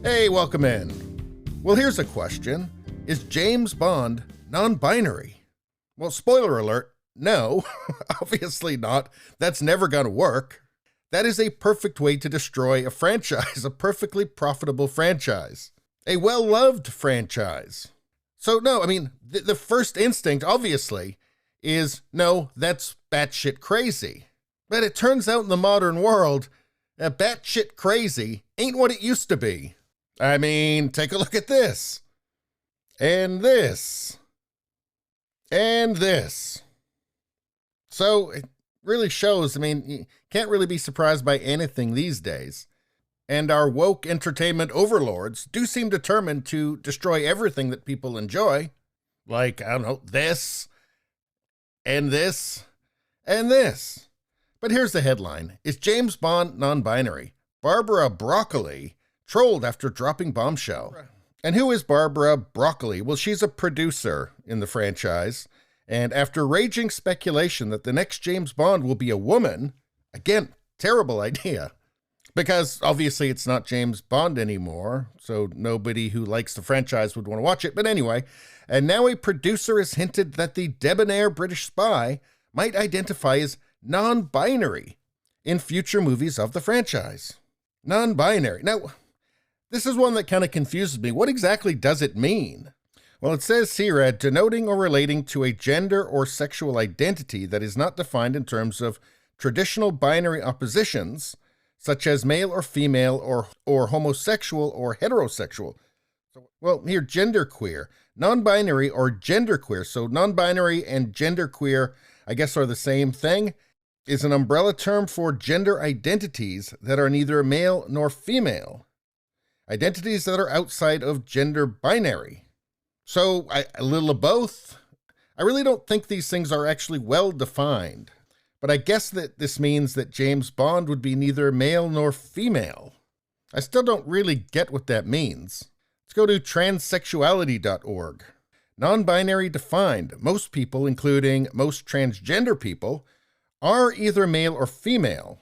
Hey, welcome in. Well, here's a question. Is James Bond non-binary? Well, spoiler alert, no, obviously not. That's never going to work. That is a perfect way to destroy a franchise, a perfectly profitable franchise, a well-loved franchise. So no, I mean, the first instinct, obviously, is no, that's batshit crazy. But it turns out in the modern world, batshit crazy ain't what it used to be. I mean, take a look at this. And this. And this. So it really shows, I mean, you can't really be surprised by anything these days. And our woke entertainment overlords do seem determined to destroy everything that people enjoy. Like, I don't know, this, and this, and this. But here's the headline. Is James Bond non-binary? Barbara Broccoli trolled after dropping bombshell. And who is Barbara Broccoli? Well, she's a producer in the franchise. And after raging speculation that the next James Bond will be a woman, again, terrible idea. Because obviously it's not James Bond anymore, so nobody who likes the franchise would want to watch it. But anyway, and now a producer has hinted that the debonair British spy might identify as non-binary in future movies of the franchise. Non-binary. Now, this is one that kind of confuses me. What exactly does it mean? Well, it says here, denoting or relating to a gender or sexual identity that is not defined in terms of traditional binary oppositions, such as male or female or homosexual or heterosexual. Well, here, genderqueer, non-binary or genderqueer. So non-binary and genderqueer, I guess, are the same thing, is an umbrella term for gender identities that are neither male nor female. Identities that are outside of gender binary. So a little of both. I really don't think these things are actually well defined. But I guess that this means that James Bond would be neither male nor female. I still don't really get what that means. Let's go to transsexuality.org. Non-binary defined. Most people, including most transgender people, are either male or female.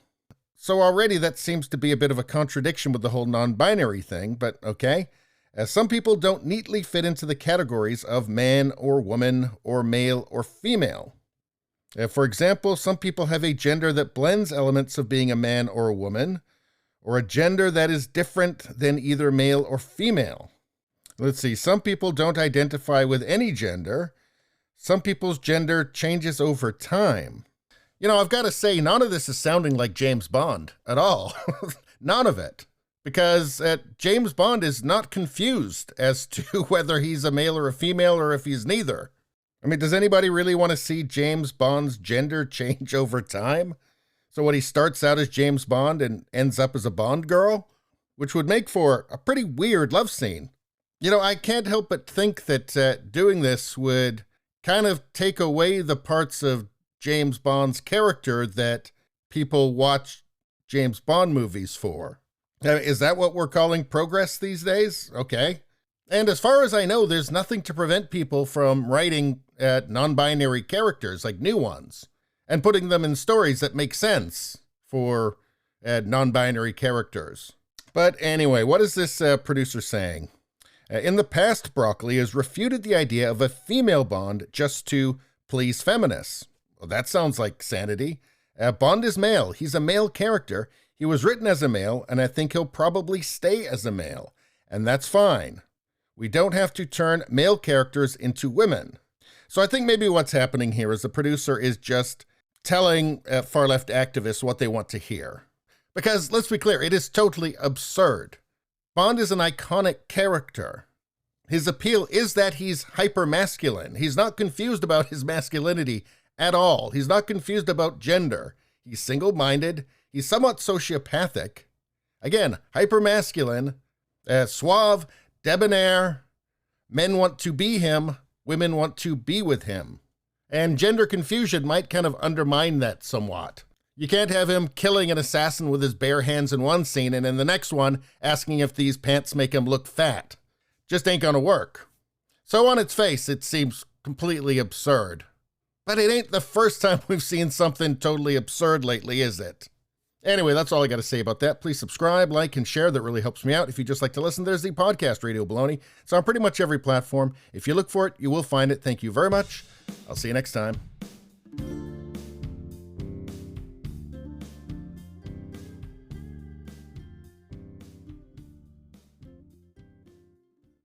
So already that seems to be a bit of a contradiction with the whole non-binary thing, but okay. As some people don't neatly fit into the categories of man or woman or male or female. For example, some people have a gender that blends elements of being a man or a woman, or a gender that is different than either male or female. Let's see, some people don't identify with any gender. Some people's gender changes over time. You know, I've got to say, none of this is sounding like James Bond at all. None of it. Because James Bond is not confused as to whether he's a male or a female or if he's neither. I mean, does anybody really want to see James Bond's gender change over time? So what, he starts out as James Bond and ends up as a Bond girl? Which would make for a pretty weird love scene. You know, I can't help but think that doing this would kind of take away the parts of James Bond's character that people watch James Bond movies for. Is that what we're calling progress these days? Okay. And as far as I know, there's nothing to prevent people from writing non-binary characters, like new ones, and putting them in stories that make sense for non-binary characters. But anyway, what is this producer saying? In the past, Broccoli has refuted the idea of a female Bond just to please feminists. Well, that sounds like sanity. Bond is male. He's a male character. He was written as a male, and I think he'll probably stay as a male. And that's fine. We don't have to turn male characters into women. So I think maybe what's happening here is the producer is just telling far-left activists what they want to hear. Because, let's be clear, it is totally absurd. Bond is an iconic character. His appeal is that he's hyper-masculine. He's not confused about his masculinity at all. He's not confused about gender. He's single-minded. He's somewhat sociopathic. Again, hyper-masculine, suave, debonair. Men want to be him. Women want to be with him. And gender confusion might kind of undermine that somewhat. You can't have him killing an assassin with his bare hands in one scene and in the next one asking if these pants make him look fat. Just ain't gonna work. So on its face, it seems completely absurd. But it ain't the first time we've seen something totally absurd lately, is it? Anyway, that's all I got to say about that. Please subscribe, like, and share. That really helps me out. If you just like to listen, there's the podcast Radio Baloney. It's on pretty much every platform. If you look for it, you will find it. Thank you very much. I'll see you next time.